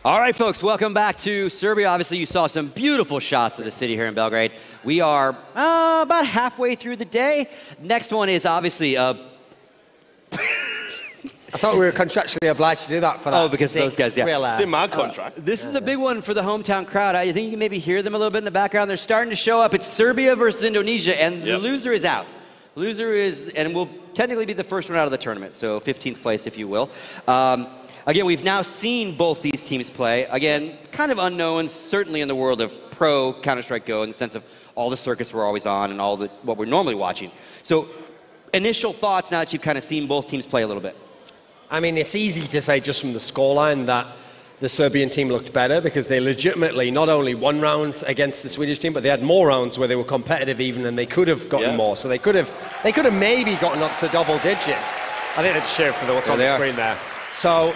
All right, folks, welcome back to Serbia. Obviously, you saw some beautiful shots of the city here in Belgrade. We are about halfway through the day. Next one is obviously... I thought we were contractually obliged to do that for that. Oh, because those guys, yeah. It's in my contract. This is a big one for the hometown crowd. I think you can maybe hear them a little bit in the background. They're starting to show up. It's Serbia versus Indonesia, and the loser is out. Loser is, and will technically be the first one out of the tournament, so 15th place, if you will. Again, we've now seen both these teams play. Again, kind of unknowns, certainly in the world of pro Counter-Strike Go, in the sense of all the circuits we're always on and all the what we're normally watching. So, initial thoughts now that you've kind of seen both teams play a little bit. I mean, it's easy to say just from the scoreline that the Serbian team looked better because they legitimately not only won rounds against the Swedish team, but they had more rounds where they were competitive even, and they could have gotten more. So they could have maybe gotten up to double digits. I think it's shared for what's on the screen there. So,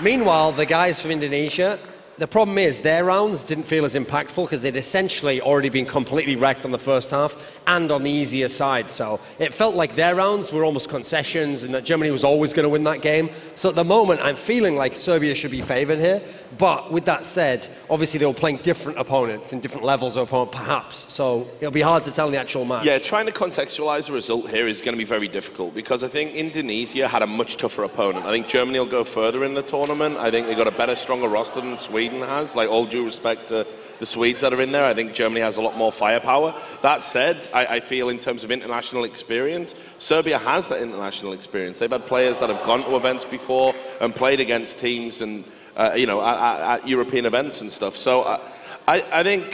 meanwhile, the guys from Indonesia, the problem is their rounds didn't feel as impactful because they'd essentially already been completely wrecked on the first half and on the easier side. So it felt like their rounds were almost concessions and that Germany was always going to win that game. So at the moment, I'm feeling like Serbia should be favoured here. But with that said, obviously they were playing different opponents in different levels of opponent, perhaps. So it'll be hard to tell in the actual match. Yeah, trying to contextualise the result here is going to be very difficult because I think Indonesia had a much tougher opponent. I think Germany will go further in the tournament. I think they've got a better, stronger roster than Sweden has. Like, all due respect to the Swedes that are in there, I think Germany has a lot more firepower. That said, I feel in terms of international experience, Serbia has that international experience. They've had players that have gone to events before and played against teams and at European events and stuff. So I think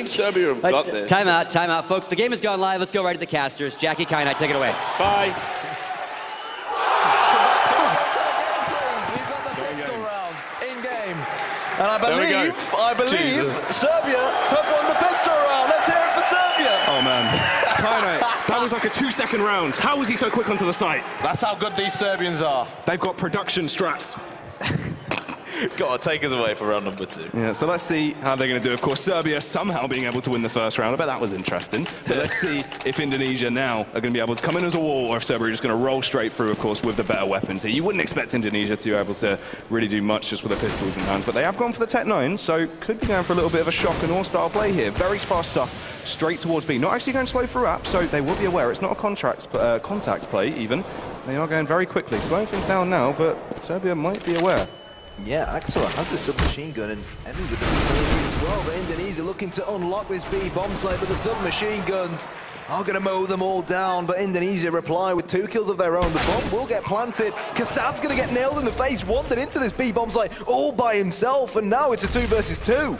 Serbia have got this. Time out, folks. The game has gone live. Let's go right to the casters. Jackie Kynite, take it away. Bye. And I believe Serbia have won the pistol round. Let's hear it for Serbia. Oh, man. Kynite, that was like a 2-second round. How was he so quick onto the site? That's how good these Serbians are. They've got production strats. Go on, take us away for round number 2. Yeah, so let's see how they're going to do. Of course, Serbia somehow being able to win the first round. I bet that was interesting. But let's see if Indonesia now are going to be able to come in as a wall, or if Serbia are just going to roll straight through, of course, with the better weapons. So you wouldn't expect Indonesia to be able to really do much just with the pistols in hand. But they have gone for the Tech 9, so could be going for a little bit of a shock and awe-style play here. Very fast stuff, straight towards B. Not actually going slow through app, so they will be aware. It's not a contact play, even. They are going very quickly. Slowing things down now, but Serbia might be aware. Yeah, Axel has the submachine gun and Emmy with the B as well, but Indonesia looking to unlock this B bomb site, but the submachine guns are going to mow them all down, but Indonesia reply with 2 kills of their own. The bomb will get planted. Kassad's going to get nailed in the face, wandered into this B bomb site all by himself, and now it's a 2 versus 2.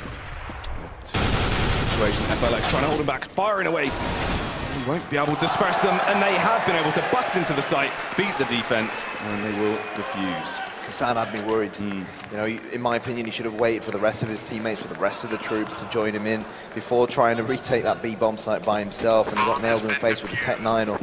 Situation, FLX trying to hold him back, firing away. He won't be able to suppress them, and they have been able to bust into the site, beat the defense, and they will defuse. Kassad had me worried. You know, in my opinion, he should have waited for the rest of his teammates, for the rest of the troops to join him in before trying to retake that B bomb site by himself, and he got nailed in the face with the Tech 9. Or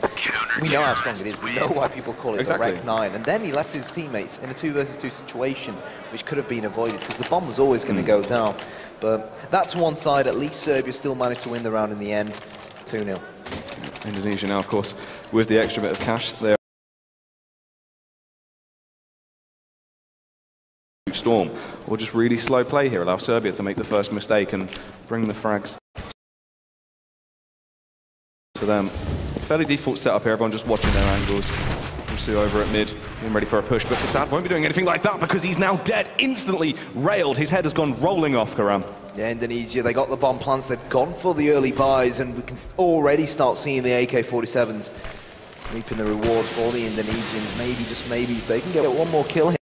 we know how strong it is. We know why people call it the Rec 9. And then he left his teammates in a 2 versus 2 situation, which could have been avoided because the bomb was always going to go down. But that's one side. At least Serbia still managed to win the round in the end, 2-0. Indonesia now, of course, with the extra bit of cash there. Storm, or just really slow play here, allow Serbia to make the first mistake and bring the frags to them. Fairly default setup here, everyone just watching their angles. Musu over at mid, being ready for a push, but Kassad won't be doing anything like that because he's now dead, instantly railed. His head has gone rolling off, Karam. Yeah, Indonesia, they got the bomb plants, they've gone for the early buys, and we can already start seeing the AK-47s reaping the rewards for the Indonesians. Maybe, just maybe, they can get one more kill here.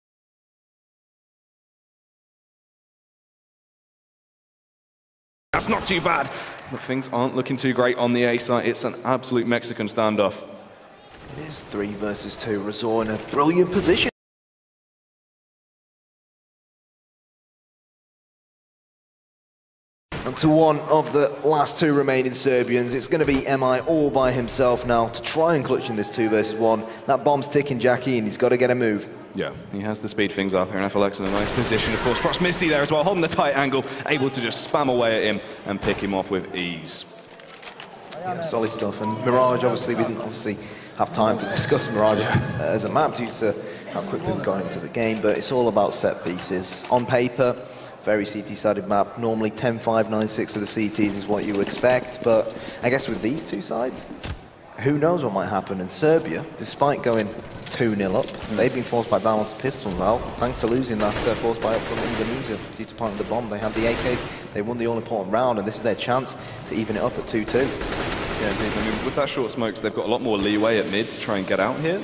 That's not too bad, but things aren't looking too great on the A side. It's an absolute Mexican standoff. It is 3 versus 2. Razor in a brilliant position. And to one of the last 2 remaining Serbians, it's going to be MI all by himself now to try and clutch in this 2 versus 1. That bomb's ticking, Jackie, and he's got to get a move. Yeah, he has to speed things up here, and FLX in a nice position. Of course, Frost Misty there as well, holding the tight angle, able to just spam away at him and pick him off with ease. Yeah, solid stuff. And Mirage, obviously, we didn't have time to discuss Mirage as a map due to how quickly we got into the game, but it's all about set pieces. On paper, very CT-sided map. Normally 10-5, 9-6 of the CTs is what you would expect, but I guess with these two sides, who knows what might happen. And Serbia, despite going 2-0 up, they've been forced back down onto pistols now, thanks to losing that force buy up from Indonesia due to planting the bomb. They had the AKs, they won the all-important round, and this is their chance to even it up at 2-2. Yeah, indeed. I mean, with that short smokes, they've got a lot more leeway at mid to try and get out here.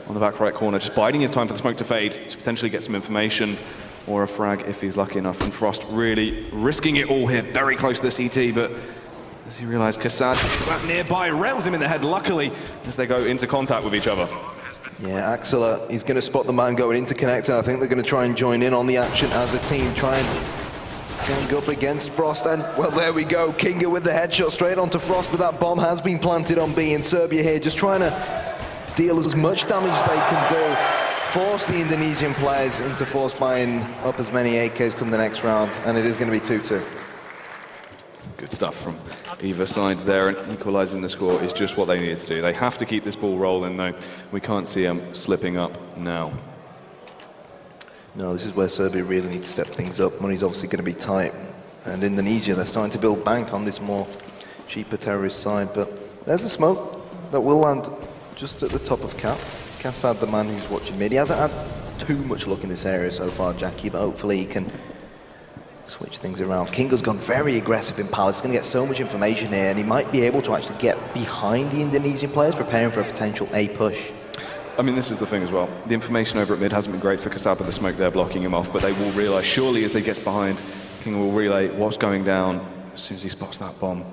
On the back right corner, just biding his time for the smoke to fade to potentially get some information or a frag if he's lucky enough. And Frost really risking it all here, very close to the CT, but as he realized Kassad is that nearby, rails him in the head, luckily, as they go into contact with each other. Yeah, Axela, he's going to spot the man going into connector. I think they're going to try and join in on the action as a team, try and gang up against Frost. And, well, there we go. Kinga with the headshot straight onto Frost, but that bomb has been planted on B. And Serbia here just trying to deal as much damage as they can do, force the Indonesian players into force buying up as many AKs come the next round, and it is going to be 2-2. Good stuff from either sides there, and equalising the score is just what they need to do. They have to keep this ball rolling, though. We can't see them slipping up now. No, this is where Serbia really needs to step things up. Money's obviously going to be tight, and Indonesia, they're starting to build bank on this more cheaper terrorist side, but there's a smoke that will land just at the top of Cap. Kassad, the man who's watching mid. He hasn't had too much luck in this area so far, Jackie, but hopefully he can switch things around. Kinga's gone very aggressive in Palace. He's going to get so much information here, and he might be able to actually get behind the Indonesian players, preparing for a potential A push. I mean, this is the thing as well. The information over at mid hasn't been great for Kassad with the smoke there blocking him off, but they will realise, surely as they get behind, Kinga will relay what's going down as soon as he spots that bomb.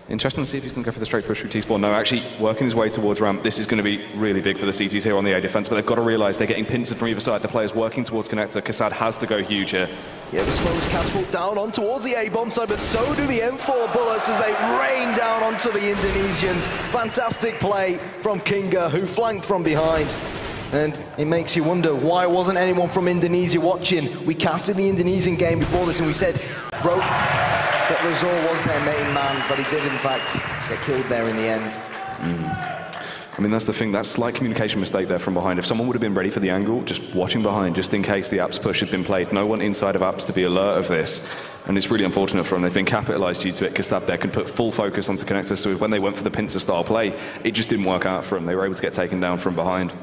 Interesting to see if he's going to go for the straight push through T-spawn. No, actually working his way towards ramp. This is going to be really big for the CTs here on the A defense, but they've got to realise they're getting pincered from either side. The players working towards connector. Kassad has to go huge here. Yeah, the smokes catapult down on towards the A-bomb side, but so do the M4 bullets as they rain down onto the Indonesians. Fantastic play from Kinga, who flanked from behind. And it makes you wonder, why wasn't anyone from Indonesia watching? We casted the Indonesian game before this and we said, bro, that Razor was their main man, but he did in fact get killed there in the end. I mean, that's the thing, that slight communication mistake there from behind. If someone would have been ready for the angle, just watching behind, just in case the apps push had been played. No one inside of apps to be alert of this. And it's really unfortunate for them. They've been capitalised due to it. Kassad there can put full focus onto connector, so when they went for the pincer style play, it just didn't work out for them. They were able to get taken down from behind.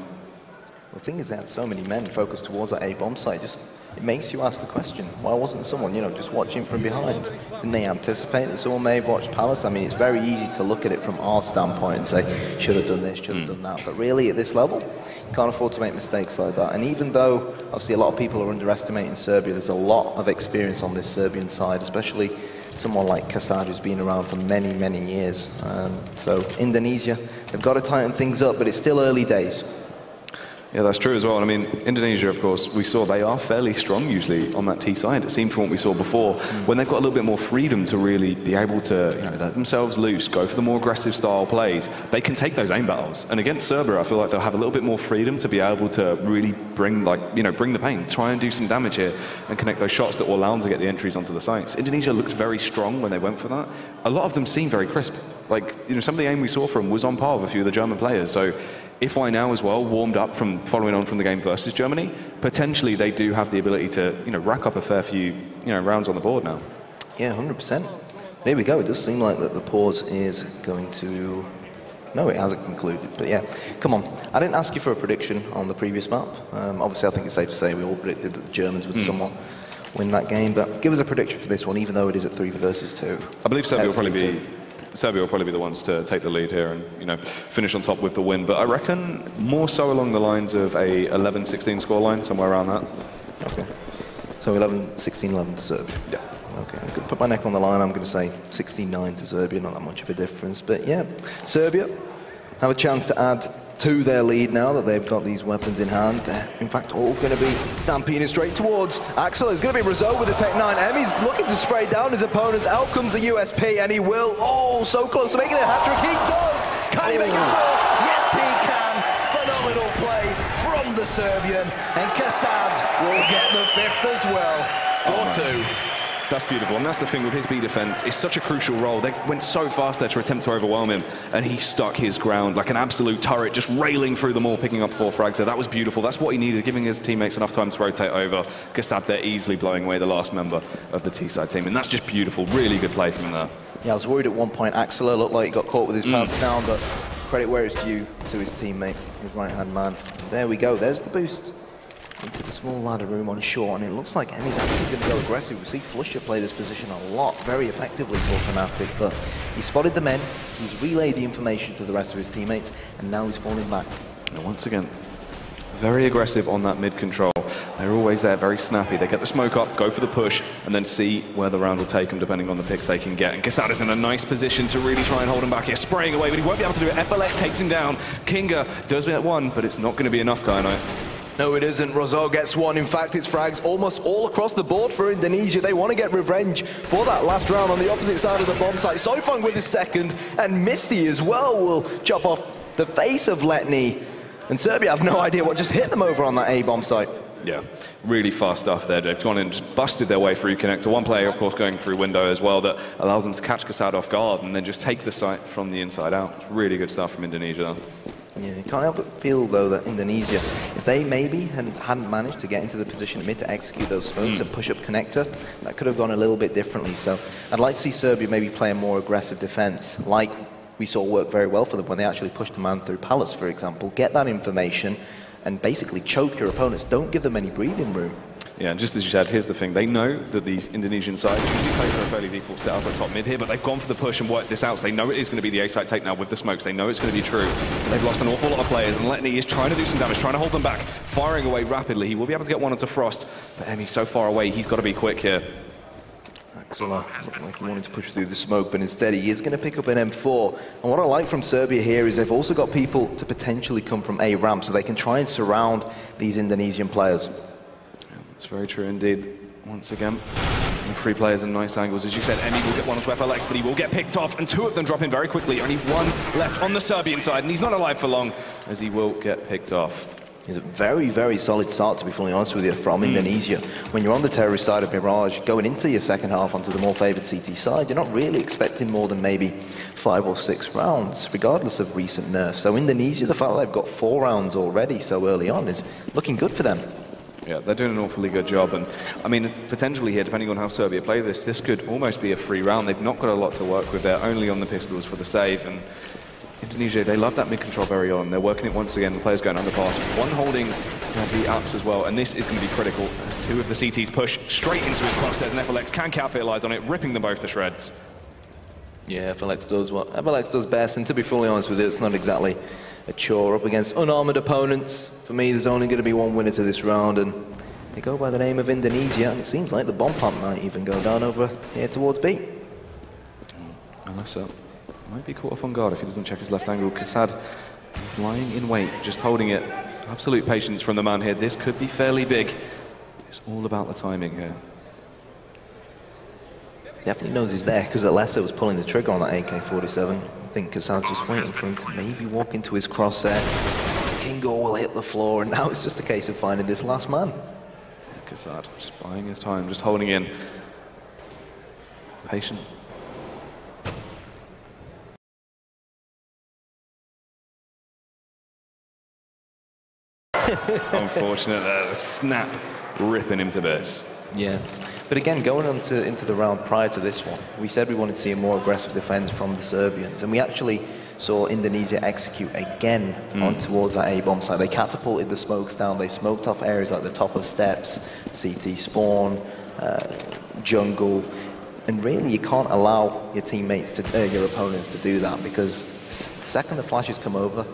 The thing is, they had so many men focused towards that A-bomb site, it makes you ask the question, why wasn't someone, just watching from behind? Didn't they anticipate that someone may have watched Palace? I mean, it's very easy to look at it from our standpoint and say, should have done this, should have done that. But really, at this level, you can't afford to make mistakes like that. And even though, obviously, a lot of people are underestimating Serbia, there's a lot of experience on this Serbian side, especially someone like Kassad, who's been around for many, many years. So Indonesia, they've got to tighten things up, but it's still early days. Yeah, that's true as well. I mean, Indonesia, of course, we saw they are fairly strong usually on that T side. It seemed from what we saw before, when they've got a little bit more freedom to really be able to let themselves loose, go for the more aggressive style plays, they can take those aim battles. And against Serbia, I feel like they'll have a little bit more freedom to be able to really bring the pain, try and do some damage here and connect those shots that will allow them to get the entries onto the sites. Indonesia looked very strong when they went for that. A lot of them seemed very crisp. Like, some of the aim we saw from was on par with a few of the German players. So if I now as well warmed up from following on from the game versus Germany, potentially they do have the ability to rack up a fair few rounds on the board now. Yeah, 100%. There we go. It does seem like that the pause is going to... No, it hasn't concluded, but yeah. Come on. I didn't ask you for a prediction on the previous map. Obviously, I think it's safe to say we all predicted that the Germans would somewhat win that game, but give us a prediction for this one, even though it is at 3 versus 2. I believe Serbia will probably be the ones to take the lead here and finish on top with the win. But I reckon more so along the lines of a 11-16 scoreline, somewhere around that. Okay. So 16-11 to Serbia. Yeah. Okay, I'm going to put my neck on the line. I'm going to say 16-9 to Serbia, not that much of a difference. But yeah, Serbia have a chance to add to their lead now that they've got these weapons in hand. They're, in fact, all going to be stampeding straight towards Axel. It's going to be Rizzo with the Tech 9. Emmy's looking to spray down his opponents. Out comes the USP, and he will. Oh, so close to making it a hat-trick. He does! Can he make it 4? Yes, he can! Phenomenal play from the Serbian. And Kassad will get the 5th as well. 4-2. That's beautiful, and that's the thing with his B defense. It's such a crucial role. They went so fast there to attempt to overwhelm him, and he stuck his ground like an absolute turret, just railing through them all, picking up 4 frags there. That was beautiful. That's what he needed, giving his teammates enough time to rotate over. Kassad there easily blowing away the last member of the T-side team, and that's just beautiful. Really good play from him there. Yeah, I was worried at one point. Axela looked like he got caught with his pants down, but credit where it's due to his teammate, his right-hand man. There we go. There's the boost into the small ladder room on short, and it looks like Emmy's actually going to go aggressive. We see Flusher play this position a lot, very effectively for Fnatic, but he spotted the men, he's relayed the information to the rest of his teammates, and now he's falling back. And once again, very aggressive on that mid control. They're always there, very snappy. They get the smoke up, go for the push, and then see where the round will take them, depending on the picks they can get. And Kassad is in a nice position to really try and hold him back here, spraying away, but he won't be able to do it. FLX takes him down. Kinga does get one, but it's not going to be enough, Kaino. No, it isn't. Rozo gets one. In fact, it's frags almost all across the board for Indonesia. They want to get revenge for that last round on the opposite side of the bomb site. Soifung with his second, and Misty as well will chop off the face of Letny. And Serbia have no idea what just hit them over on that A bomb site. Yeah, really fast stuff there. They've gone and just busted their way through connector. One player, of course, going through window as well that allows them to catch Kassad off guard and then just take the site from the inside out. It's really good stuff from Indonesia, though. Yeah, you can't help but feel, though, that Indonesia, if they maybe hadn't managed to get into the position mid to execute those smokes and push up connector, that could have gone a little bit differently. So I'd like to see Serbia maybe play a more aggressive defense, like we saw work very well for them when they actually pushed a man through Palace, for example. Get that information and basically choke your opponents. Don't give them any breathing room. Yeah, and just as you said, here's the thing. They know that these Indonesian sides usually play for a fairly default setup at top mid here, but they've gone for the push and worked this out. So they know it is going to be the A-side take now with the smokes. They know it's going to be true. They've lost an awful lot of players, and Letny is trying to do some damage, trying to hold them back, firing away rapidly. He will be able to get one onto Frost, but Emmy so far away, he's got to be quick here. Axela looked like he wanted to push through the smoke, but instead he is going to pick up an M4. And what I like from Serbia here is they've also got people to potentially come from A ramp, so they can try and surround these Indonesian players. That's very true indeed. Once again, 3 players in nice angles. As you said, Emmy will get one onto FLX, but he will get picked off, and 2 of them drop in very quickly. Only 1 left on the Serbian side, and he's not alive for long, as he will get picked off. It's a very, very solid start, to be fully honest with you, from Indonesia. When you're on the terrorist side of Mirage, going into your second half onto the more favoured CT side, you're not really expecting more than maybe 5 or 6 rounds, regardless of recent nerfs. So Indonesia, the fact that they've got 4 rounds already so early on is looking good for them. Yeah, they're doing an awfully good job, and I mean, potentially here, depending on how Serbia play this could almost be a free round. They've not got a lot to work with. They're only on the pistols for the save, and Indonesia, they love that mid-control very on. They're working it once again, the players going underpass. 1 holding the ups as well, and this is going to be critical as 2 of the CTs push straight into his crosshairs, and FLX can capitalize on it, ripping them both to shreds. Yeah, FLX does what FLX does best, and to be fully honest with you, it's not exactly a chore up against unarmored opponents. For me, there's only going to be 1 winner to this round, and they go by the name of Indonesia, and it seems like the bomb pump might even go down over here towards B. Unless might be caught off on guard if he doesn't check his left angle. Kassad is lying in wait, just holding it. Absolute patience from the man here. This could be fairly big. It's all about the timing here. Definitely knows he's there, because Alessa was pulling the trigger on that AK-47. I think Kassad's just waiting for him to maybe walk into his crosshair. Kingo will hit the floor, and now it's just a case of finding this last man. Kassad just buying his time, just holding in. Patient. Unfortunate there, the snap ripping him to bits. Yeah, but again, going on into the round prior to this one, we said we wanted to see a more aggressive defense from the Serbians, and we actually saw Indonesia execute again on towards that A-bomb site. They catapulted the smokes down, they smoked off areas like the top of steps, CT spawn, jungle, and really you can't allow your teammates to, your opponents to do that, because the second the flashes come over,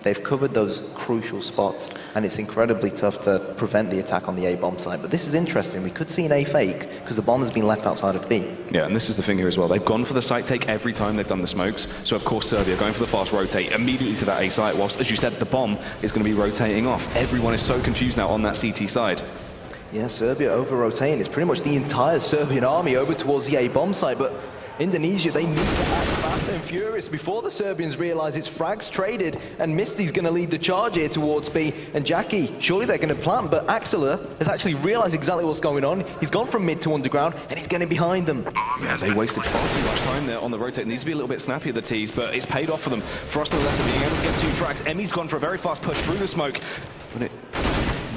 they've covered those crucial spots, and it's incredibly tough to prevent the attack on the A-bomb site. But this is interesting. We could see an A fake, because the bomb has been left outside of B. Yeah, and this is the thing here as well. They've gone for the site take every time they've done the smokes. So, of course, Serbia going for the fast rotate immediately to that A site, whilst, as you said, the bomb is going to be rotating off. Everyone is so confused now on that CT side. Yeah, Serbia over-rotating. It's pretty much the entire Serbian army over towards the A-bomb site, but Indonesia, they need to act fast. fast and furious before the Serbians realise it's frags traded, and Misty's going to lead the charge here towards B. And Jackie, surely they're going to plant, but Axela has actually realised exactly what's going on. He's gone from mid to underground, and he's getting behind them. Yeah, they wasted far too much time there on the rotate. It needs to be a little bit snappy at the tees, but it's paid off for them. Frost and Lesser being able to get 2 frags. Emmy's gone for a very fast push through the smoke, but it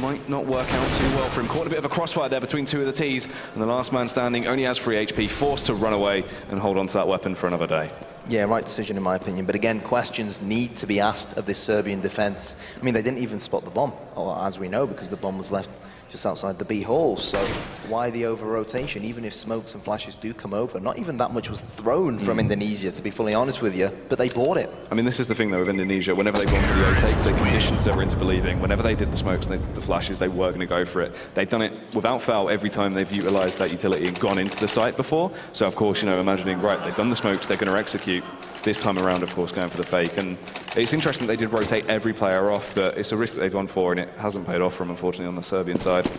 might not work out too well for him. Caught a bit of a crossfire there between 2 of the tees, and the last man standing only has 3 HP, forced to run away and hold on to that weapon for another day. Yeah, right decision in my opinion. But again, questions need to be asked of this Serbian defence. I mean, they didn't even spot the bomb, or as we know, because the bomb was left just outside the B hole. So why the over-rotation? Even if smokes and flashes do come over, not even that much was thrown from Indonesia, to be fully honest with you, but they bought it. I mean, this is the thing, though, with Indonesia. Whenever they've gone for the O-takes, they conditioned Serbia into believing. Whenever they did the smokes and they did the flashes, they were going to go for it. They've done it without fail every time they've utilised that utility and gone into the site before. So, of course, you know, imagining, right, they've done the smokes, they're going to execute. This time around, of course, going for the fake. And it's interesting that they did rotate every player off, but it's a risk that they've gone for, and it hasn't paid off for them, unfortunately, on the Serbian side.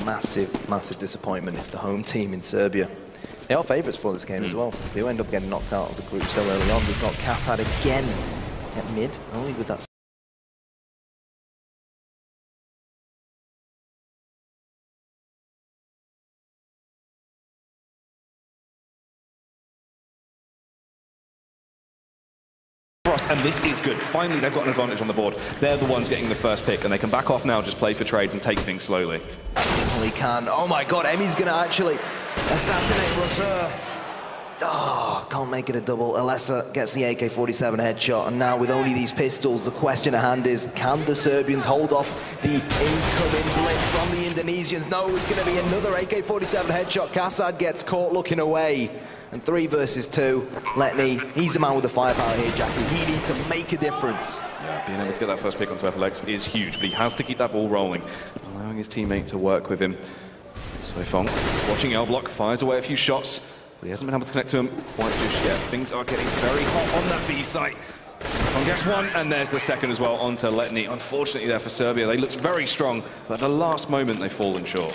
Massive, massive disappointment if the home team in Serbia. They are favourites for this game as well. They'll end up getting knocked out of the group so early on. We've got Kassad again at mid, only with that. And this is good. Finally, they've got an advantage on the board. They're the ones getting the first pick, and they can back off now, just play for trades and take things slowly. Definitely can. Oh my god, Emmy's going to actually assassinate Rosser. Oh, can't make it a double. Alessa gets the AK-47 headshot, and now with only these pistols, the question at hand is, can the Serbians hold off the incoming blitz from the Indonesians? No, it's going to be another AK-47 headshot. Kassad gets caught looking away. And 3 versus 2, Letney, he's the man with the firepower here, Jackie. He needs to make a difference. Yeah, being able to get that first pick onto FLX is huge, but he has to keep that ball rolling, allowing his teammate to work with him. Soifong is watching L block, fires away a few shots, but he hasn't been able to connect to him quite just yet. Things are getting very hot on that B site. On guess 1, and there's the second as well onto Letney. Unfortunately there for Serbia, they looked very strong, but at the last moment they've fallen short.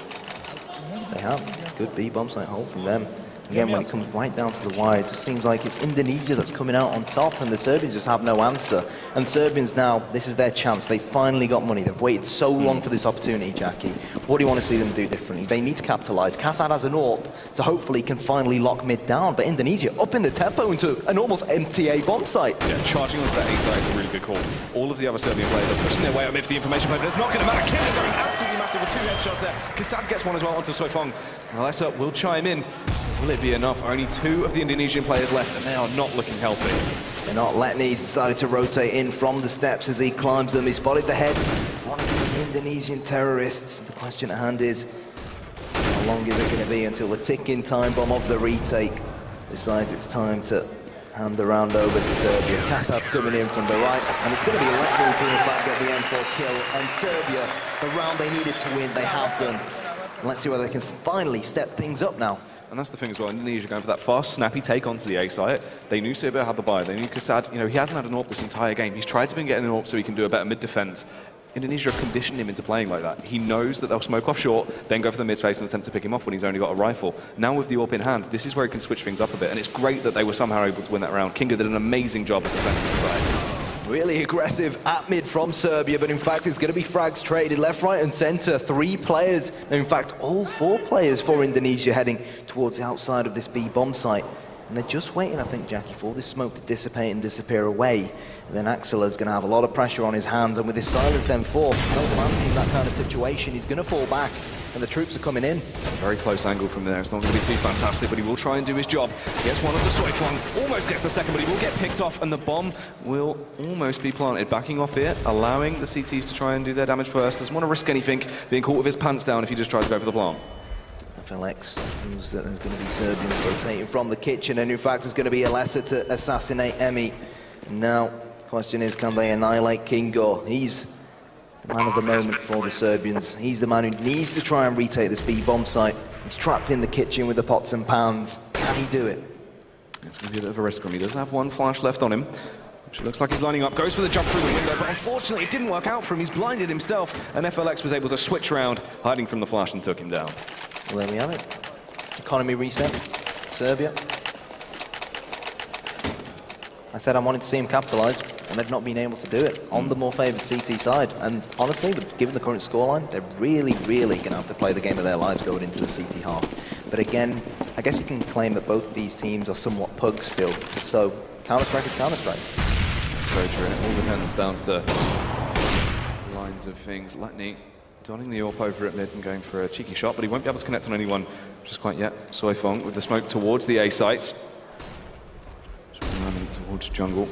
They have. Good B bomb site hold from them. Again, when it comes right down to the wire, it just seems like it's Indonesia that's coming out on top, and the Serbians just have no answer. And Serbians now, this is their chance. They finally got money. They've waited so long for this opportunity, Jackie. What do you want to see them do differently? They need to capitalise. Kassad has an AWP, so hopefully he can finally lock mid down. But Indonesia up in the tempo into an almost empty A bomb site. Yeah, charging onto that A site is a really good call. All of the other Serbian players are pushing their way up mid for the information play, but it's not going to matter. Killer going absolutely massive with 2 headshots there. Kassad gets one as well onto Soifong. Alessa will chime in. Will it be enough? Only 2 of the Indonesian players left, and they are not looking healthy. They're not. Letney's decided to rotate in from the steps as he climbs them. He spotted the head of one of these Indonesian terrorists. The question at hand is, how long is it going to be until the ticking time bomb of the retake decides it's time to hand the round over to Serbia? Kassad's coming in from the right, and it's going to be Letney to in fact get the M4 kill. And Serbia, the round they needed to win, they have done. And let's see whether they can finally step things up now. And that's the thing as well, Indonesia going for that fast, snappy take onto the A site. They knew Serbia had the buy. They knew Kassad, you know, he hasn't had an AWP this entire game. He's tried to be getting an AWP so he can do a better mid-defense. Indonesia have conditioned him into playing like that. He knows that they'll smoke off short, then go for the mid-face and attempt to pick him off when he's only got a rifle. Now with the AWP in hand, this is where he can switch things up a bit, and it's great that they were somehow able to win that round. Kinga did an amazing job of defending the side. Really aggressive at mid from Serbia, but in fact it's going to be frags traded left, right and centre. 3 players, in fact all 4 players for Indonesia heading towards the outside of this B bomb site. And they're just waiting, I think, Jackie, for this smoke to dissipate and disappear away. And then Axela's going to have a lot of pressure on his hands, and with his silenced M4, no fancy in that kind of situation, he's going to fall back. And the troops are coming in. Very close angle from there. It's not going to be too fantastic, but he will try and do his job. Gets one onto Soifong, almost gets the second, but he will get picked off, and the bomb will almost be planted. Backing off here, allowing the CTs to try and do their damage first. Doesn't want to risk anything, being caught with his pants down if he just tries to go for the plant. FLX knows that there's going to be Serbians rotating from the kitchen, and in fact there's going to be Alessa to assassinate Emmy. And now, the question is, can they annihilate Kingo? He's the man of the moment for the Serbians. He's the man who needs to try and retake this B bomb site. He's trapped in the kitchen with the pots and pans. Can he do it? It's going to be a bit of a risk for him. He does have 1 flash left on him, which looks like he's lining up. Goes for the jump through the window, but unfortunately it didn't work out for him. He's blinded himself, and FLX was able to switch around, hiding from the flash, and took him down. Well, there we have it. Economy reset. Serbia. I said I wanted to see him capitalise, and they've not been able to do it on the more favoured CT side. And honestly, given the current scoreline, they're really, really going to have to play the game of their lives going into the CT half. But again, I guess you can claim that both of these teams are somewhat pugs still. So Counter-Strike is Counter-Strike. That's very true. It all depends down to the lines of things. Letney donning the AWP over at mid and going for a cheeky shot, but he won't be able to connect on anyone just quite yet. Soifong with the smoke towards the A sites. Running towards jungle.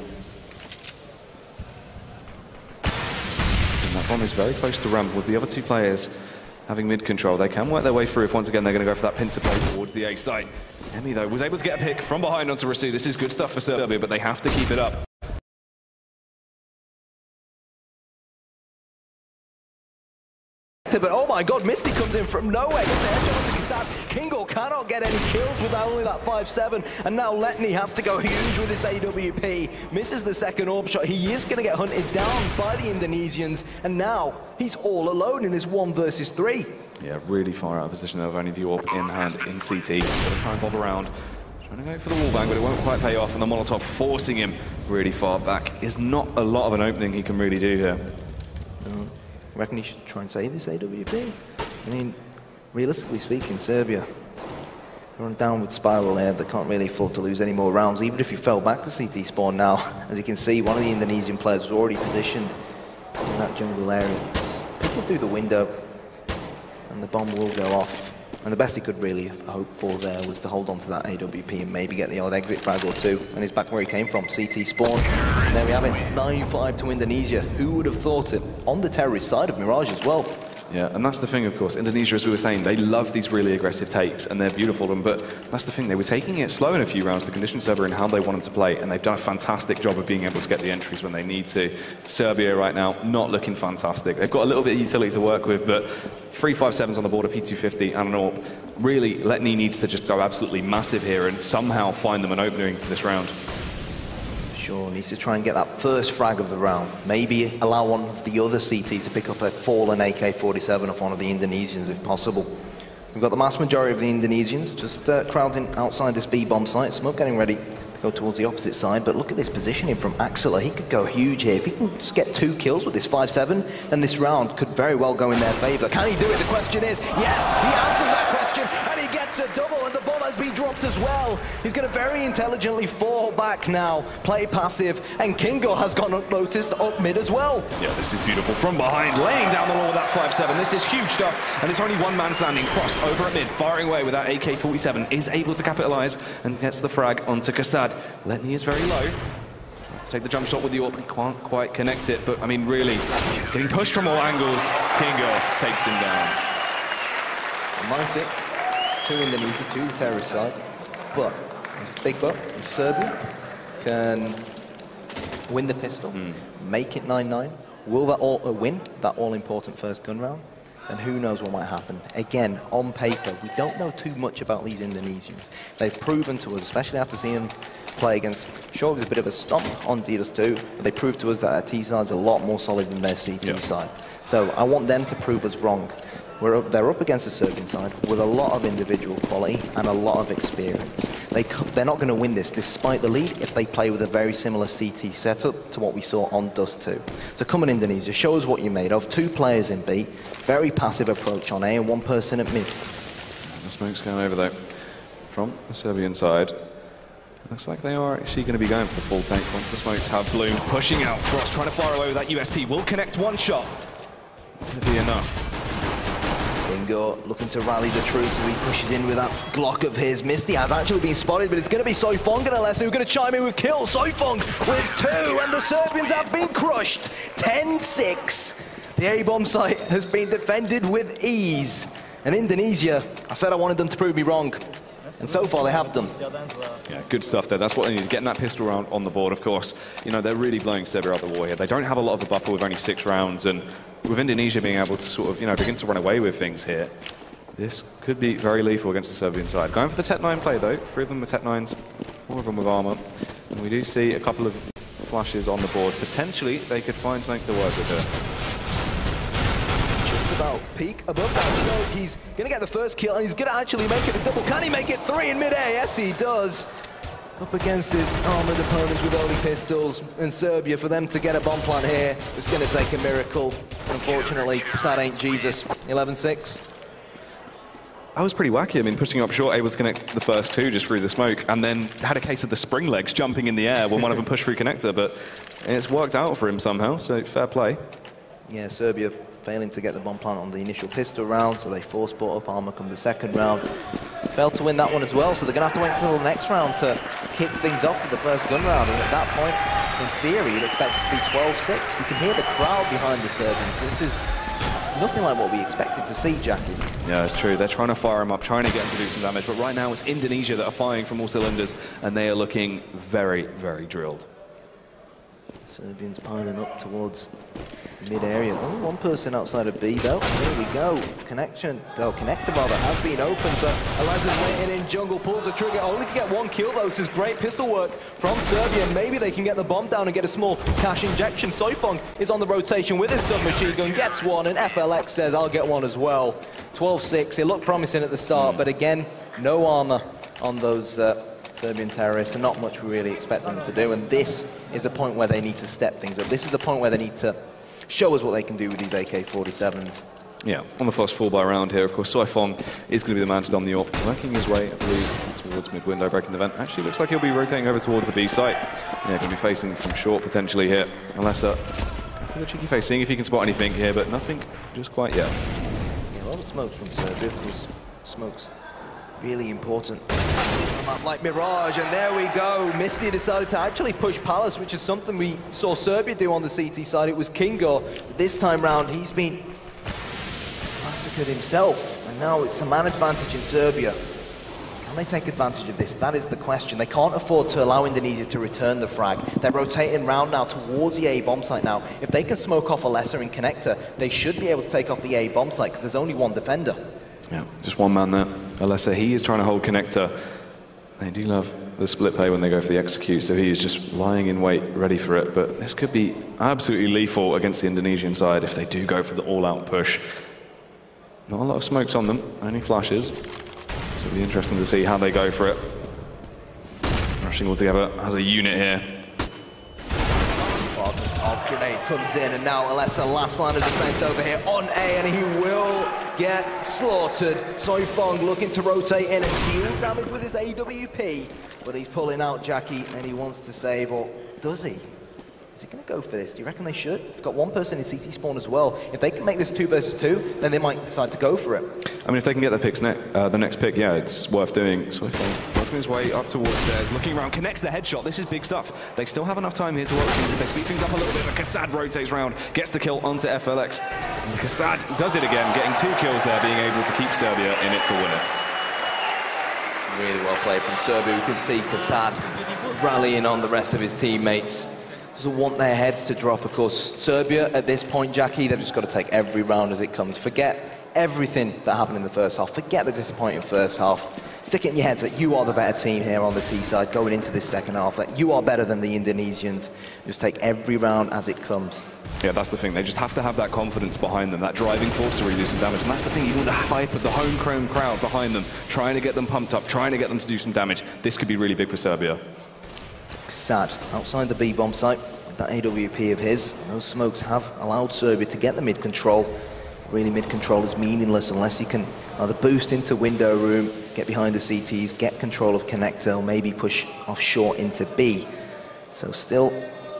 And that bomb is very close to ramp with the other two players having mid control. They can work their way through if once again they're going to go for that pincer play towards the A site. Emi though was able to get a pick from behind onto Rasu. This is good stuff for Serbia, but they have to keep it up. But oh my god, Misty comes in from nowhere, gets a headshot onto Kasad. Kingle cannot get any kills with only that 5-7, and now Letney has to go huge with this AWP. Misses the second AWP shot. He is going to get hunted down by the Indonesians, and now he's all alone in this 1 versus 3. Yeah, really far out of position. They've only the AWP in hand in CT. Got to try and bob around. Trying to go for the wallbang, but it won't quite pay off, and the Molotov forcing him really far back. Is not a lot of an opening he can really do here. I reckon he should try and save this AWP. I mean, realistically speaking, Serbia, they're on a downward spiral there. They can't really afford to lose any more rounds, even if you fell back to CT spawn now. As you can see, one of the Indonesian players was already positioned in that jungle area. People through the window, and the bomb will go off. And the best he could really hope for there was to hold on to that AWP and maybe get the odd exit frag or two. And he's back where he came from, CT spawn. And there we have it, 9-5 to Indonesia. Who would have thought it? On the terrorist side of Mirage as well. Yeah, and that's the thing, of course. Indonesia, as we were saying, they love these really aggressive takes, and they're beautiful. But that's the thing, they were taking it slow in a few rounds to condition Serbia and how they want them to play, and they've done a fantastic job of being able to get the entries when they need to. Serbia right now, not looking fantastic. They've got a little bit of utility to work with, but 3 5-7s on the board, a P250 and an AWP. Really, Letney needs to just go absolutely massive here and somehow find them an opening to this round. Sure, needs to try and get that first frag of the round. Maybe allow one of the other CTs to pick up a fallen AK-47 off one of the Indonesians if possible. We've got the mass majority of the Indonesians just crowding outside this B-bomb site. Smoke getting ready to go towards the opposite side, but look at this positioning from Axela. He could go huge here. If he can just get 2 kills with this 5-7, then this round could very well go in their favour. Can he do it? The question is, yes, he answers that question, and he gets a double, and the bomb has been dropped as well. He's going to very intelligently fall back now, play passive, and Kingo has gone unnoticed up mid as well. Yeah, this is beautiful. From behind, laying down the law with that 5-7. This is huge stuff, and it's only one man standing. Frost over at mid, firing away with that AK-47, is able to capitalise and gets the frag onto Kasad. Letney is very low. Tries to take the jump shot with the AWP, but he can't quite connect it. But, I mean, really, getting pushed from all angles, Kingo takes him down. 9-6. 2 Indonesia, 2 terrorist side. But, it's a big but, if Serbia can win the pistol, make it 9-9, will that win that all-important first gun round? And who knows what might happen. Again, on paper, we don't know too much about these Indonesians. They've proven to us, especially after seeing them play against, sure, it was a bit of a stomp on Didas too, but they proved to us that their T side's a lot more solid than their CT side. So I want them to prove us wrong. They're up against the Serbian side with a lot of individual quality and a lot of experience. They're not going to win this despite the lead if they play with a very similar CT setup to what we saw on Dust 2. So come on Indonesia, show us what you're made of. 2 players in B, very passive approach on A and 1 person at mid. The smoke's going over though from the Serbian side. Looks like they are actually going to be going for the full tank once the smokes have bloomed. Pushing out, Frost trying to fire away with that USP. Will connect 1 shot. That'll be enough. Bingo looking to rally the troops as he pushes in with that Glock of his. Misty has actually been spotted, but it's going to be Soifong and Alessa who are going to chime in with kills. Soifong with 2, and the Serbians have been crushed. 10-6. The A-bomb site has been defended with ease. And Indonesia, I said I wanted them to prove me wrong. And so far they have done. Yeah, good stuff there. That's what they need. Getting that pistol round on the board, of course. You know, they're really blowing Serbia out the war here. They don't have a lot of the buffer with only 6 rounds, and with Indonesia being able to sort of, you know, begin to run away with things here, this could be very lethal against the Serbian side. Going for the Tech 9 play though. 3 of them with Tech 9s, 4 of them with armor. And we do see a couple of flashes on the board. Potentially they could find something to work with here. About peak above that smoke. He's going to get the first kill, and he's going to actually make it a double. Can he make it 3 in mid-air? Yes, he does. up against his armoured opponents with only pistols, and Serbia, for them to get a bomb plant here, it's going to take a miracle. Unfortunately, Kassad ain't Jesus. 11-6. That was pretty wacky. I mean, pushing up short, able to connect the first two just through the smoke, and then had a case of the spring legs jumping in the air when one of them pushed through connector, but it's worked out for him somehow, so fair play. Yeah, Serbia failing to get the bomb plant on the initial pistol round, so they force brought up armor come the second round. Failed to win that one as well, so they're going to have to wait until the next round to kick things off with the first gun round, and at that point, in theory, you'd expect it to be 12-6. You can hear the crowd behind the Serbians. This is nothing like what we expected to see, Jackie. Yeah, it's true. They're trying to fire him up, trying to get him to do some damage, but right now it's Indonesia that are firing from all cylinders, and they are looking very, very drilled. Serbians piling up towards the mid-area. Only one person outside of B, though. There we go. Connector rather has been opened, but Alaz's waiting in jungle, pulls the trigger, only to get one kill, though. This is great pistol work from Serbia. Maybe they can get the bomb down and get a small cash injection. Soifong is on the rotation with his submachine gun, gets one, and FLX says, I'll get one as well. 12-6. It looked promising at the start, but again, no armor on those Serbian terrorists, and not much we really expect them to do. And this is the point where they need to step things up. This is the point where they need to show us what they can do with these AK-47s. Yeah, on the first full buy round here, of course, Soifong is going to be the man to dom the AWP, working his way, I believe, towards mid-window, breaking the vent. Actually, looks like he'll be rotating over towards the B site. Yeah, going to be facing from short, potentially, here. Unless for the cheeky face, seeing if he can spot anything here, but nothing just quite yet. Yeah, a lot of smokes from Serbia, because smokes really important. Like Mirage, and there we go. Misty decided to actually push Palace, which is something we saw Serbia do on the CT side. It was Kingo. This time round, he's been massacred himself, and now it's a man advantage in Serbia. Can they take advantage of this? That is the question. They can't afford to allow Indonesia to return the frag. They're rotating round now towards the A bomb site now. If they can smoke off a lesser in connector, they should be able to take off the A bomb site, because there's only one defender. Yeah, just one man there. Alessa, he is trying to hold connector. They do love the split play when they go for the execute, so he is just lying in wait, ready for it. But this could be absolutely lethal against the Indonesian side if they do go for the all-out push. Not a lot of smokes on them, only flashes. So it'll be interesting to see how they go for it. Rushing all together as a unit here. Off grenade comes in, and now Alessa, last line of defense over here on A, and he will get slaughtered. Soifong looking to rotate in and deal damage with his AWP, but he's pulling out, Jackie, and he wants to save, or does he? Is he going to go for this? Do you reckon they should? They've got one person in CT spawn as well. If they can make this 2 versus 2, then they might decide to go for it. I mean, if they can get the next pick, yeah, it's worth doing. So working his way up towards stairs, looking around, connects the headshot. This is big stuff. They still have enough time here to work things. If they speed things up a little bit, but Kassad rotates round, gets the kill onto FLX. And Kassad does it again, getting 2 kills there, being able to keep Serbia in it to win it. Really well played from Serbia. We can see Kassad rallying on the rest of his teammates. Doesn't want their heads to drop, of course. Serbia, at this point, Jackie, they've just got to take every round as it comes. Forget everything that happened in the first half. Forget the disappointing first half. Stick it in your heads that you are the better team here on the T side going into this second half, that you are better than the Indonesians. Just take every round as it comes. Yeah, that's the thing. They just have to have that confidence behind them, that driving force to really do some damage. And that's the thing, even with the hype of the homegrown crowd behind them, trying to get them pumped up, trying to get them to do some damage. This could be really big for Serbia. Sad. Outside the B bomb site, with that AWP of his, those smokes have allowed Serbia to get the mid-control. Really, mid-control is meaningless unless you can either boost into window room, get behind the CTs, get control of connector, or maybe push off short into B. So still,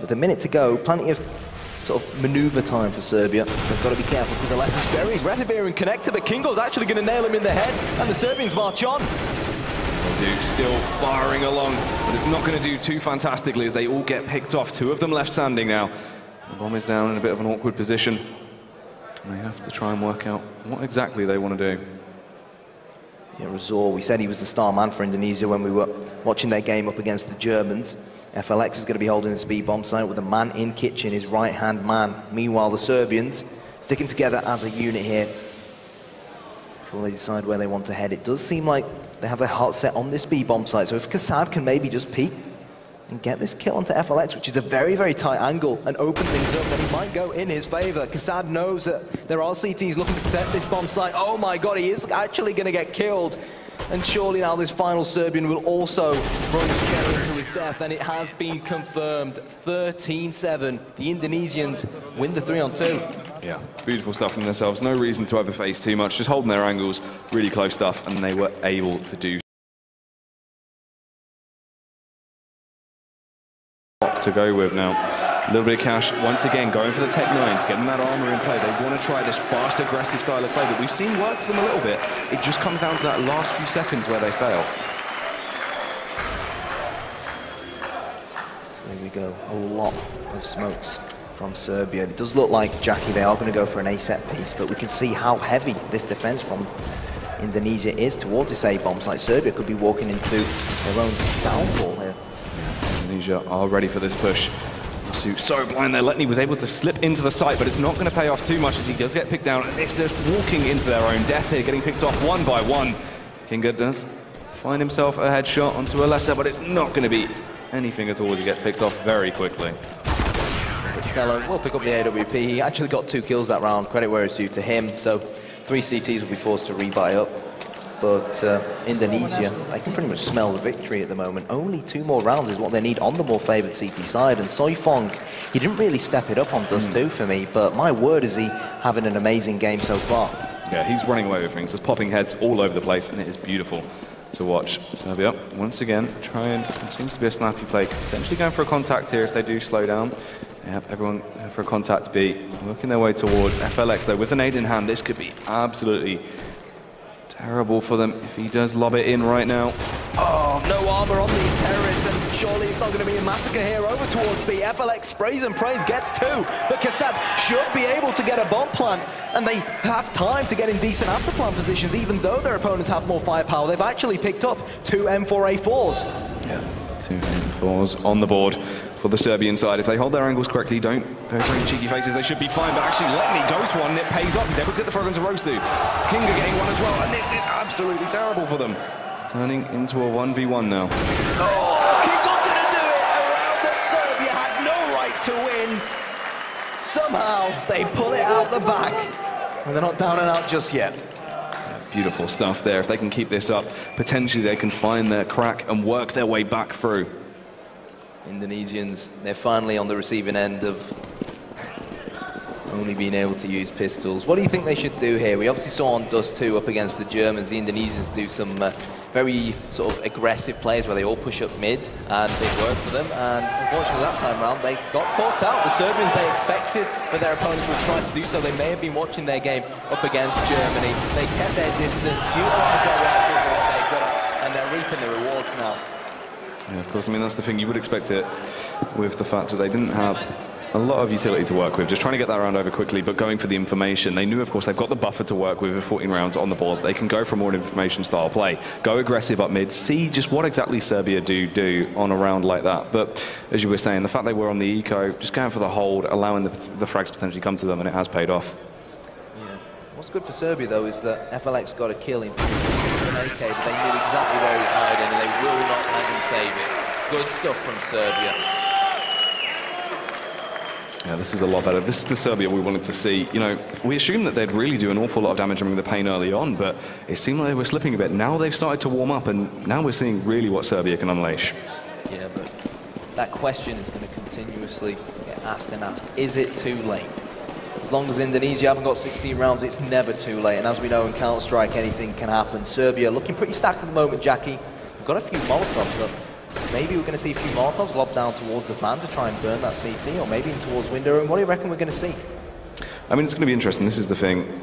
with a minute to go, plenty of sort of maneuver time for Serbia. They've got to be careful because Alessa's very aggressive here in connector, but Kingo's actually going to nail him in the head, and the Serbians march on. Duke still firing along, but it's not going to do too fantastically as they all get picked off. 2 of them left standing now. The bomb is down in a bit of an awkward position. And they have to try and work out what exactly they want to do. Yeah, Razor, we said he was the star man for Indonesia when we were watching their game up against the Germans. FLX is going to be holding the speed bomb site with a man in kitchen, his right-hand man. Meanwhile, the Serbians sticking together as a unit here before they decide where they want to head. It does seem like they have their heart set on this B-bomb site, so if Kassad can maybe just peek and get this kill onto FLX, which is a very, very tight angle, and open things up, then he might go in his favor. Kassad knows that there are CTs looking to protect this bomb site. Oh my god, he is actually going to get killed. And surely now this final Serbian will also run straight into his death, and it has been confirmed. 13-7. The Indonesians win the 3-on-2. Yeah, beautiful stuff from themselves. No reason to overface too much, just holding their angles, really close stuff, and they were able to do to go with now. A little bit of cash, once again, going for the Tech 9s, getting that armor in play. They want to try this fast, aggressive style of play that we've seen work for them a little bit. It just comes down to that last few seconds where they fail. So here we go, a lot of smokes from Serbia. It does look like, Jackie, they are going to go for an A-set piece, but we can see how heavy this defense from Indonesia is towards this A-bombs. Like, Serbia could be walking into their own downfall here. Yeah, Indonesia are ready for this push. So blind there. Letney was able to slip into the site, but it's not going to pay off too much as he does get picked down. And they're just walking into their own death here, getting picked off one by one. Kinga does find himself a headshot onto Alessa, but it's not going to be anything at all as he gets picked off very quickly. Marcelo will pick up the AWP. He actually got 2 kills that round. Credit where it's due to him. So 3 CTs will be forced to rebuy up. But Indonesia, they can pretty much smell the victory at the moment. Only 2 more rounds is what they need on the more favoured CT side. And Soifong, he didn't really step it up on Dust 2 for me, but my word, is he having an amazing game so far. Yeah, he's running away with things. There's popping heads all over the place, and it is beautiful to watch. Serbia, once again, trying, it seems to be a snappy play, potentially going for a contact here if they do slow down. Yep, everyone for a contact B, working their way towards FLX though. With the nade in hand, this could be absolutely terrible for them if he does lob it in right now. Oh, no armor on these terrorists, and surely it's not going to be a massacre here. Over towards B. FLX sprays and prays, gets 2, but Kassad should be able to get a bomb plant, and they have time to get in decent after plant positions, even though their opponents have more firepower. They've actually picked up 2 M4A4s. Yeah, 2 M4s on the board for the Serbian side. If they hold their angles correctly, don't bring cheeky faces, they should be fine. But actually, Letney goes for one, and it pays off. He's able to get the frog onto Rosu. Kinga getting one as well, and this is absolutely terrible for them. Turning into a 1v1 now. Oh, Kinga's going to do it! A round that Serbia had no right to win. Somehow, they pull it out the back, and they're not down and out just yet. Beautiful stuff there. If they can keep this up, potentially they can find their crack and work their way back through. Indonesians, they're finally on the receiving end of only being able to use pistols. What do you think they should do here? We obviously saw on Dust 2 up against the Germans, the Indonesians do some very sort of aggressive plays where they all push up mid, and it worked for them. And unfortunately that time around, they got caught out. The Serbians, they expected that their opponents would try to do so. They may have been watching their game up against Germany. They kept their distance, utilised their rifles for what they're good at, and they're reaping the rewards now. Yeah, of course, I mean, that's the thing. You would expect it with the fact that they didn't have a lot of utility to work with, just trying to get that round over quickly, but going for the information. They knew, of course, they've got the buffer to work with 14 rounds on the board. They can go for more information style play, go aggressive up mid, see just what exactly Serbia do on a round like that. But as you were saying, the fact they were on the eco, just going for the hold, allowing the frags potentially come to them, and it has paid off. Yeah. What's good for Serbia, though, is that FLX got a kill in an AK, but they knew exactly where he was hiding, and they will not let him save it. Good stuff from Serbia. Yeah, this is a lot better. This is the Serbia we wanted to see. You know, we assumed that they'd really do an awful lot of damage during the pain early on, but it seemed like they were slipping a bit. Now they've started to warm up, and now we're seeing really what Serbia can unleash. Yeah, but that question is going to continuously get asked and asked. Is it too late? As long as Indonesia haven't got 16 rounds, it's never too late. And as we know in Counter-Strike, anything can happen. Serbia looking pretty stacked at the moment, Jackie. We've got a few Molotovs up. Maybe we're going to see a few Molotovs lob down towards the fan to try and burn that CT, or maybe in towards window. And what do you reckon we're going to see? I mean, it's going to be interesting. This is the thing.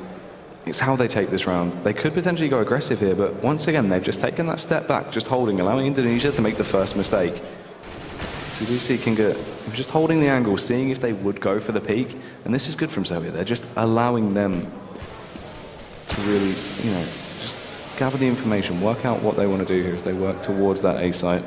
It's how they take this round. They could potentially go aggressive here, but once again, they've just taken that step back, just holding, allowing Indonesia to make the first mistake. So you do see Kinga just holding the angle, seeing if they would go for the peak, and this is good from Serbia. They're just allowing them to really, you know, just gather the information, work out what they want to do here as they work towards that A site.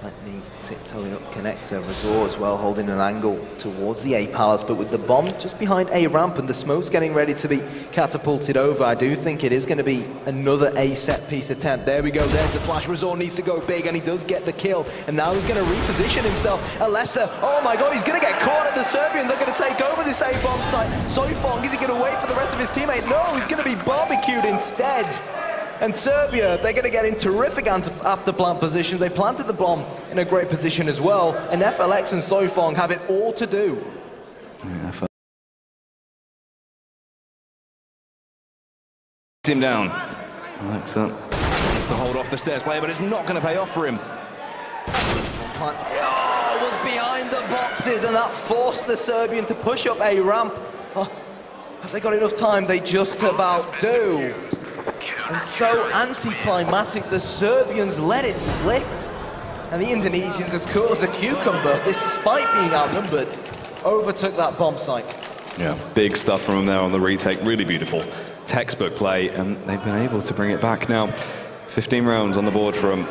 Letney tiptoeing up connector, Razor as well holding an angle towards the A palace, but with the bomb just behind A ramp and the smoke's getting ready to be catapulted over, I do think it is going to be another A set piece attempt. There we go, there's the flash. Razor needs to go big, and he does get the kill, and now he's going to reposition himself. Alessa, oh my god, he's going to get caught, and the Serbians are going to take over this A bomb site. Soifong, is he going to wait for the rest of his teammate? No, he's going to be barbecued instead. And Serbia, they're going to get in terrific after-plant positions. They planted the bomb in a great position as well. And FLX and Soifong have it all to do. Yeah, him down. Alexa needs to hold off the stairs player, but it's not going to pay off for him. Oh, was behind the boxes, and that forced the Serbian to push up a ramp. Oh, have they got enough time? They just about do. And so anticlimactic, the Serbians let it slip. And the Indonesians, as cool as a cucumber, despite being outnumbered, overtook that bomb site. Yeah, big stuff from them there on the retake. Really beautiful textbook play, and they've been able to bring it back. Now, 15 rounds on the board for them.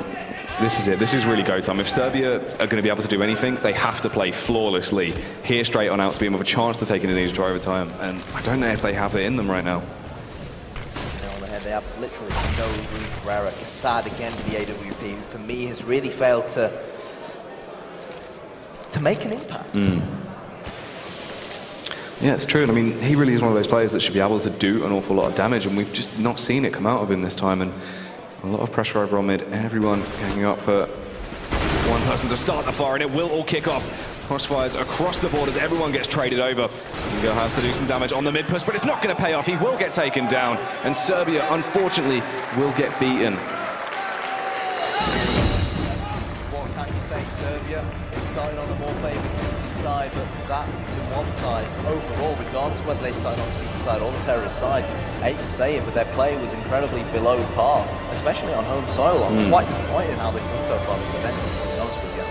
This is it. This is really go time. If Serbia are going to be able to do anything, they have to play flawlessly here straight on out to be able to have a chance to take Indonesia to overtime. And I don't know if they have it in them right now. They have literally no room for error. Kassad again with the AWP, for me, has really failed to make an impact. Yeah, it's true. And I mean, he really is one of those players that should be able to do an awful lot of damage, and we've just not seen it come out of him this time. And a lot of pressure over on mid. Everyone ganging up for one person to start the fire, and it will all kick off. Crossfires across the board as everyone gets traded over. Ingo has to do some damage on the mid push, but it's not going to pay off. He will get taken down, and Serbia, unfortunately, will get beaten. What can you say? Serbia is starting on the more favoured CT side, but that to one side overall, regardless of whether they started on the CT side or the terrorist side. I hate to say it, but their play was incredibly below par, especially on home soil. I'm quite disappointed in how they've done so far this event, to be honest with you.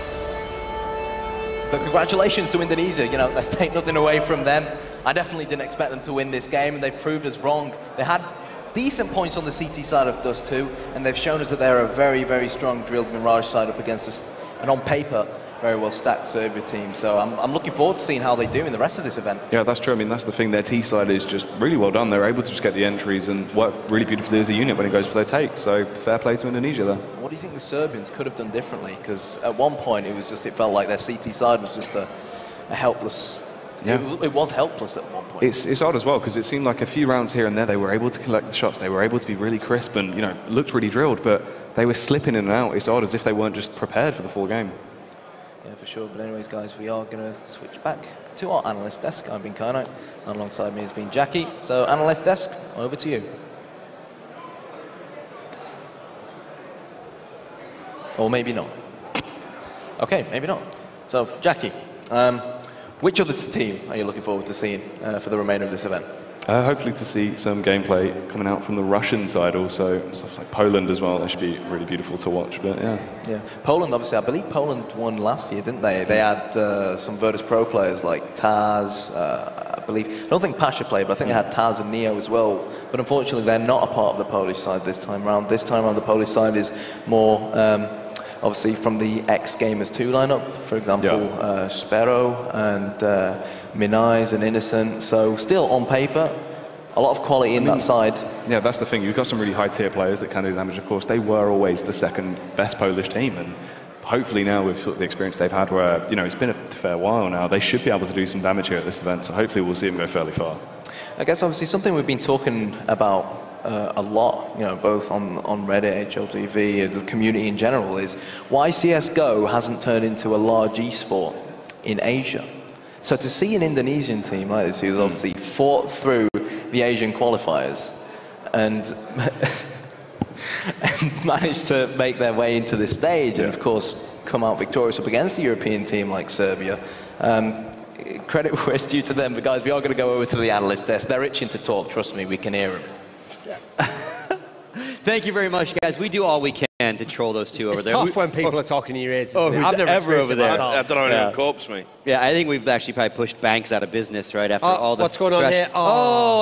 So congratulations to Indonesia. You know, let's take nothing away from them. I definitely didn't expect them to win this game, and they've proved us wrong. They had decent points on the CT side of Dust 2, and they've shown us that they're a very, very strong drilled Mirage side up against us, and on paper, very well stacked Serbia team. So I'm looking forward to seeing how they do in the rest of this event. Yeah, that's true. I mean, that's the thing. Their T side is just really well done. They're able to just get the entries and work really beautifully as a unit when it goes for their take. So fair play to Indonesia there. What do you think the Serbians could have done differently? Because at one point it felt like their CT side was just a helpless. Yeah. It was helpless at one point. It's odd as well, because it seemed like a few rounds here and there they were able to collect the shots. They were able to be really crisp and, you know, looked really drilled, but they were slipping in and out. It's odd, as if they weren't just prepared for the full game. Yeah, for sure. But anyways, guys, we are going to switch back to our analyst desk. I've been Kaino, and alongside me has been Jackie. So, analyst desk, over to you. Or maybe not. Okay, maybe not. So, Jackie, which other team are you looking forward to seeing for the remainder of this event? Hopefully to see some gameplay coming out from the Russian side also, stuff like Poland as well. That should be really beautiful to watch, but yeah. Yeah, Poland, obviously, I believe Poland won last year, didn't they? They had some Virtus Pro players like Taz, I believe. I don't think Pasha played, but I think they had Taz and Neo as well. But unfortunately, they're not a part of the Polish side this time around. This time around, the Polish side is more, obviously, from the X-Gamers 2 lineup. For example, Spero and Minais and Innocent. So still on paper, a lot of quality in that side. Yeah, that's the thing. You've got some really high tier players that can do damage. Of course, they were always the second best Polish team, and hopefully now with sort of the experience they've had, where it's been a fair while now, they should be able to do some damage here at this event. So hopefully we'll see them go fairly far. I guess obviously something we've been talking about a lot, both on Reddit, HLTV, the community in general, is why CSGO hasn't turned into a large esport in Asia. So to see an Indonesian team like this, who's obviously fought through the Asian qualifiers and managed to make their way into this stage, and of course come out victorious up against a European team like Serbia. Credit where it's due to them, but guys, we are going to go over to the analyst desk. They're itching to talk, trust me, we can hear them. Thank you very much, guys. We do all we can to troll those two over there. It's tough when people are talking in your ears. I've never experienced over there. I don't know anyone copes me. Yeah, I think we've actually probably pushed Banks out of business right after all the... What's going on here?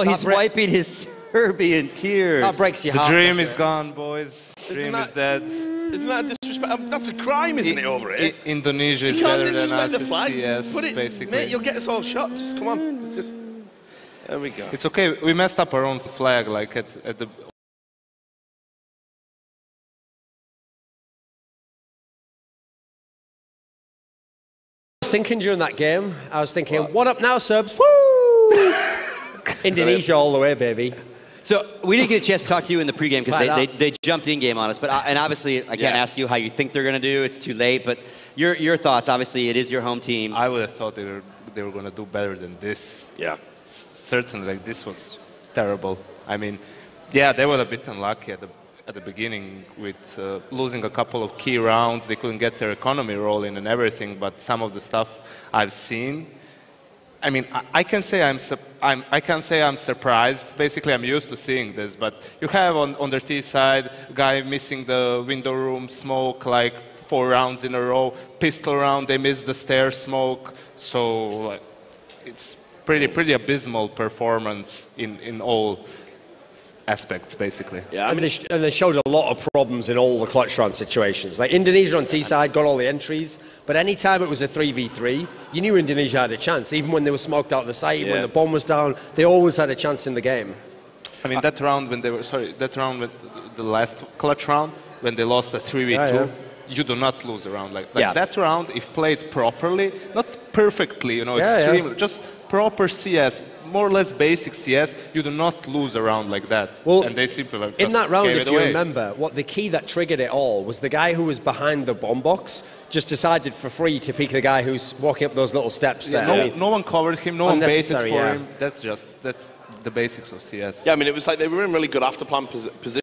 He's wiping his Serbian tears. That breaks your heart. The dream is gone, boys. Dream is dead. Isn't that disrespect? That's a crime, isn't it, over here? Indonesia is better than us. The flag. Yes, basically. Mate, you'll get us all shot. Just come on. It's just... There we go. It's okay. We messed up our own flag, like at the... Thinking during that game, I was thinking, what up now, Serbs? Woo! Indonesia all the way, baby. So we didn't get a chance to talk to you in the pregame because they jumped in game on us. But and obviously I can't ask you how you think they're going to do. It's too late. But your thoughts. Obviously, it is your home team. I would have thought they were going to do better than this. Yeah. Certainly, like, this was terrible. I mean, yeah, they were a bit unlucky at the beginning with losing a couple of key rounds. They couldn't get their economy rolling and everything. But some of the stuff I've seen. I mean, I can say I'm surprised. Basically, I'm used to seeing this, but you have on their T side a guy missing the window room smoke like 4 rounds in a row, pistol round, they missed the stair smoke. So it's pretty abysmal performance in all aspects, basically. Yeah, I mean, they showed a lot of problems in all the clutch round situations. Like Indonesia on T-side got all the entries, but any time it was a 3v3, you knew Indonesia had a chance. Even when they were smoked out the site, when the bomb was down, they always had a chance in the game. I mean, that round when the last clutch round, when they lost a 3v2, you do not lose a round like that round. If played properly, not perfectly, extremely, just proper CS, more or less basic CS, you do not lose a round like that. Well, and they simply just in that round, if you remember, what the key that triggered it all was the guy who was behind the bomb box just decided for free to pick the guy who's walking up those little steps there. No one covered him, no one baited for him. That's the basics of CS. Yeah, I mean, it was like they were in really good after-plan position.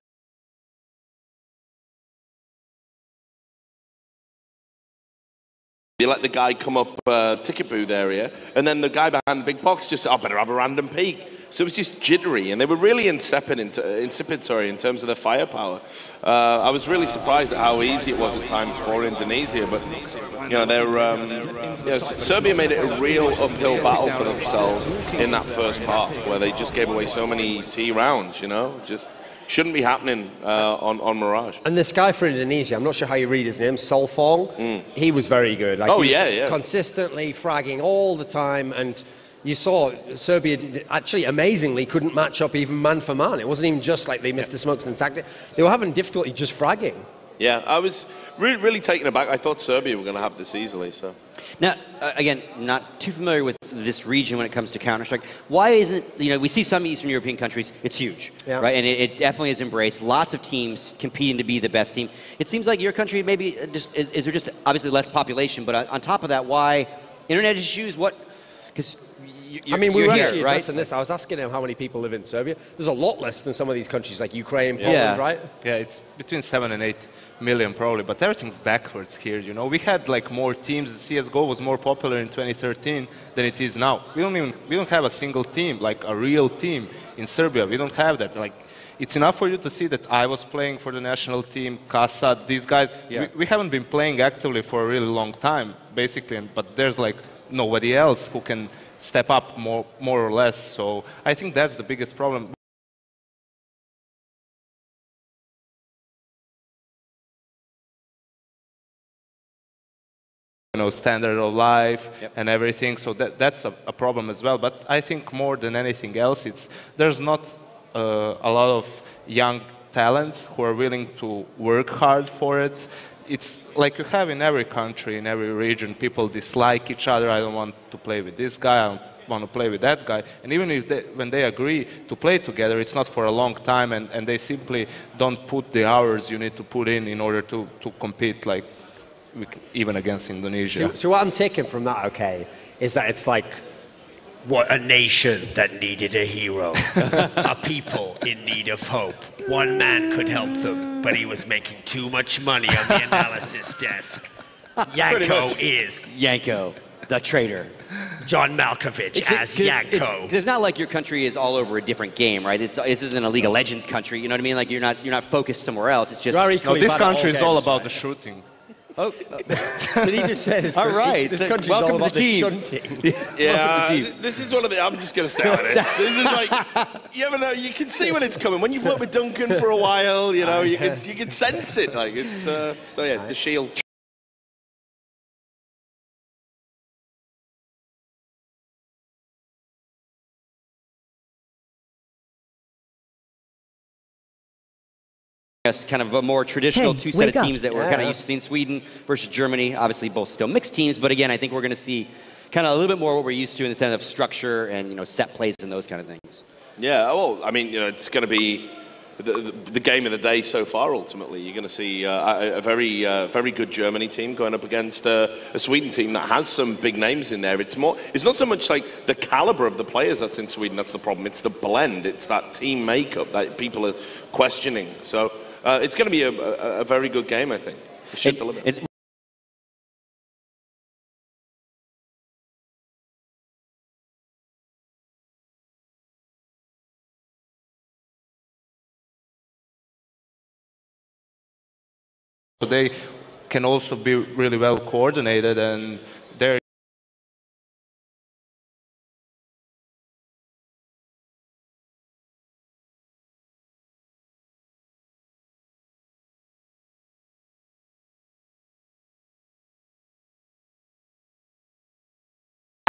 You let the guy come up ticket booth area, and then the guy behind the big box just said, better have a random peek. So it was just jittery, and they were really insipid in terms of their firepower. I was really surprised at how easy it was at times for Indonesia, but Serbia made it a real uphill battle for themselves in that first half, where they just gave away so many T rounds, just shouldn't be happening on Mirage. And this guy for Indonesia, I'm not sure how you read his name, Solfong, he was very good. Like, he was consistently fragging all the time, and you saw Serbia actually amazingly couldn't match up even man for man. It wasn't even just like they missed the smokes and tactic. They were having difficulty just fragging. Yeah, I was really taken aback. I thought Serbia were going to have this easily. So now, again, not too familiar with this region when it comes to Counter-Strike. Why isn't, we see some Eastern European countries, it's huge, right? And it definitely is embraced. Lots of teams competing to be the best team. It seems like your country maybe is there just obviously less population, but on top of that, why internet issues? What? Because we were actually addressing this. I was asking him how many people live in Serbia. There's a lot less than some of these countries like Ukraine, Poland, right? Yeah, it's between 7 and 8 million probably, but everything's backwards here, We had like more teams. CSGO was more popular in 2013 than it is now. We don't have a single team, like a real team in Serbia. We don't have that. Like, it's enough for you to see that I was playing for the national team, Kasa, these guys. We haven't been playing actively for a really long time, basically, but there's like nobody else who can step up more or less. So I think that's the biggest problem. Standard of life and everything, so that's a problem as well. But I think more than anything else, there's not a lot of young talents who are willing to work hard for it. It's like you have in every country, in every region, people dislike each other. I don't want to play with this guy, I don't want to play with that guy. And even if when they agree to play together, it's not for a long time, and they simply don't put the hours you need to put in order to compete, like even against Indonesia. So what I'm taking from that, is that it's like, what a nation that needed a hero, a people in need of hope. One man could help them, but he was making too much money on the analysis desk. Yanko is Yanko, the traitor. John Malkovich as Yanko. It's not like your country is all over a different game, right? This isn't a League of Legends country. You know what I mean? Like you're not focused somewhere else. It's just this country is all about the shooting. Oh, did he just say this? All right. This country's welcome all about to the team. shunting. Yeah, this is one of the. I'm just going to stay on this. This is like, you ever know? You can see when it's coming. When you've worked with Duncan for a while, you can sense it. Like it's the shield. Us kind of a more traditional two-set of teams that we're kind of used to seeing. Sweden versus Germany, obviously both still mixed teams, but again, I think we're going to see kind of a little bit more what we're used to in the sense of structure and set plays and those kind of things. Yeah, well, I mean, you know, it's going to be the game of the day so far. Ultimately, you're going to see a very good Germany team going up against a Sweden team that has some big names in there. It's not so much like the caliber of the players that's in Sweden that's the problem. It's the blend. It's that team makeup that people are questioning. So it's going to be a very good game, I think. It should deliver. So they can also be really well coordinated, and they're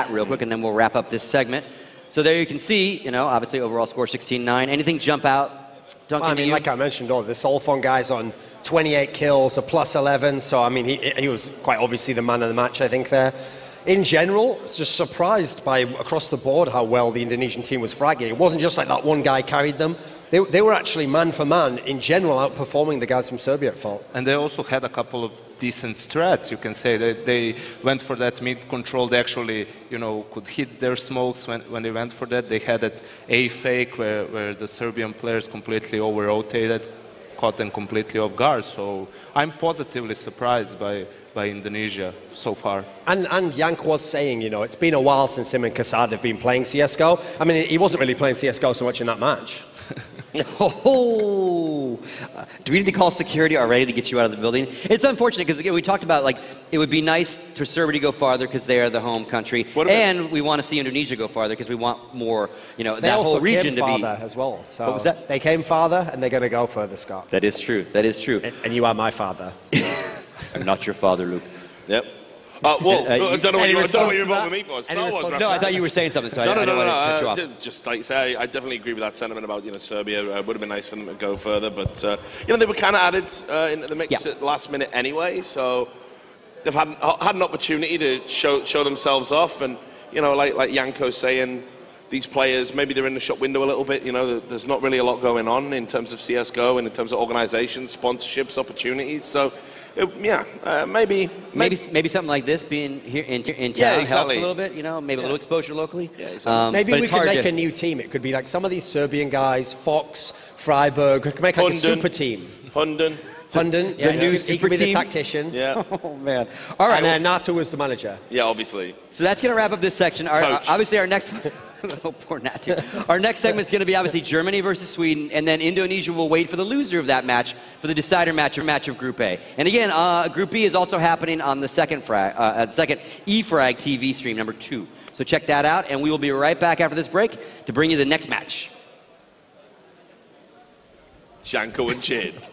real quick, and then we'll wrap up this segment. So there you can see, you know, obviously overall score 16-9. Anything jump out, Duncan? I mean, like I mentioned, the Solfon guy's on 28 kills, a +11. So I mean, he was quite obviously the man of the match, I think there. In general, just surprised by across the board how well the Indonesian team was fragging. It wasn't just like that one guy carried them. They were actually man for man, in general, outperforming the guys from Serbia at fault. And they also had a couple of decent strats, you can say. They went for that mid control. They actually, you know, could hit their smokes when they went for that. They had that A fake where the Serbian players completely over-rotated, caught them completely off guard. So I'm positively surprised by Indonesia so far. And Yank was saying, you know, it's been a while since him and Kasad have been playing CSGO. I mean, he wasn't really playing CSGO so much in that match. Oh, do we need to call security already to get you out of the building? It's unfortunate because, again, we talked about, like, it would be nice for Serbia to go farther because they are the home country, and we want to see Indonesia go farther because we want more, you know, that whole region to be. They also came farther as well. So what was that? They came farther, and they're going to go further, Scott. That is true. That is true. And you are my father. I'm not your father, Luke. Yep. Well, I don't know what you're involved with me for. Star Wars no, I thought you were saying something, so I don't want to cut you off. Just like say, I definitely agree with that sentiment about, you know, Serbia. It would have been nice for them to go further, but you know, they were kind of added into the mix at the last minute anyway, so they've had an opportunity to show themselves off, and you know, like Yanko's saying, these players, maybe they're in the shop window a little bit. You know, there's not really a lot going on in terms of CSGO and in terms of organizations, sponsorships, opportunities. So, maybe something like this being here in town exactly. helps a little bit. You know, maybe a little exposure locally. Yeah, exactly. Maybe we could make a new team. It could be like some of these Serbian guys, Fox, Freiburg. We could make like a super team. Hunden, the new he super could be team. the tactician. Yeah. Oh man. All right. And Nato was the manager. Yeah, obviously. So that's going to wrap up this section. Obviously, our next. Oh, poor Natu. Our next segment is going to be obviously Germany versus Sweden, and then Indonesia will wait for the loser of that match for the decider match of Group A. And again, Group B is also happening on the second E-Frag TV stream, number 2. So check that out, and we will be right back after this break to bring you the next match. Janko and Chid.